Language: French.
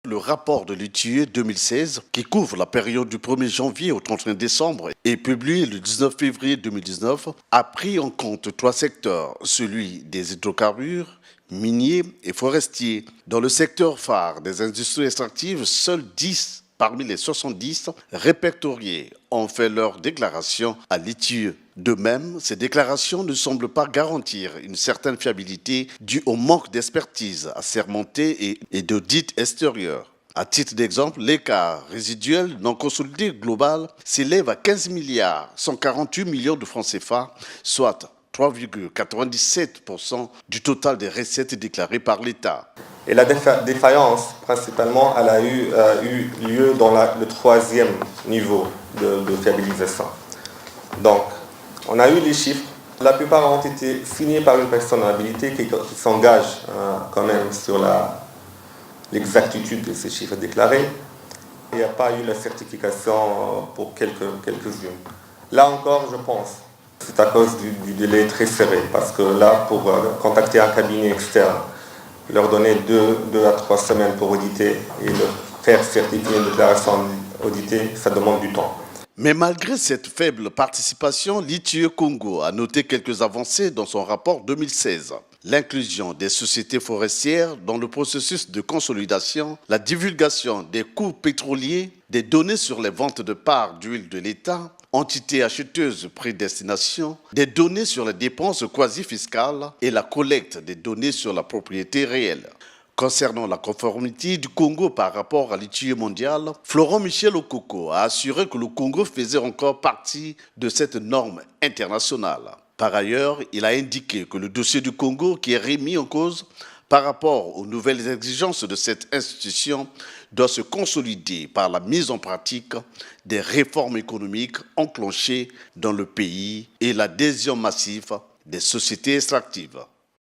Le rapport de l'ITIE 2016, qui couvre la période du 1er janvier au 31 décembre et publié le 19 février 2019, a pris en compte 3 secteurs, celui des hydrocarbures, miniers et forestiers. Dans le secteur phare des industries extractives, seuls 10 parmi les 70 répertoriés ont fait leur déclaration à l'ITIE. De même, ces déclarations ne semblent pas garantir une certaine fiabilité due au manque d'expertise assermentée et d'audit extérieur. À titre d'exemple, l'écart résiduel non consolidé global s'élève à 15 milliards 148 millions de francs CFA, soit 3,97% du total des recettes déclarées par l'État. Et la défaillance, principalement, elle a eu lieu dans le 3e niveau de fiabilisation. Donc, on a eu les chiffres. La plupart ont été signés par une personne habilitée qui s'engage quand même sur l'exactitude de ces chiffres déclarés. Il n'y a pas eu la certification pour quelques-unes. Là encore, je pense, c'est à cause du délai très serré, parce que là, pour contacter un cabinet externe, leur donner 2 à 3 semaines pour auditer et leur faire certifier une déclaration auditée, ça demande du temps. Mais malgré cette faible participation, l'ITIE Congo a noté quelques avancées dans son rapport 2016. L'inclusion des sociétés forestières dans le processus de consolidation, la divulgation des coûts pétroliers, des données sur les ventes de parts d'huile de l'État, entités acheteuses prédestination, des données sur les dépenses quasi-fiscales et la collecte des données sur la propriété réelle. Concernant la conformité du Congo par rapport à l'ITIE mondial, Florent Michel Okoko a assuré que le Congo faisait encore partie de cette norme internationale. Par ailleurs, il a indiqué que le dossier du Congo, qui est remis en cause par rapport aux nouvelles exigences de cette institution, doit se consolider par la mise en pratique des réformes économiques enclenchées dans le pays et l'adhésion massive des sociétés extractives.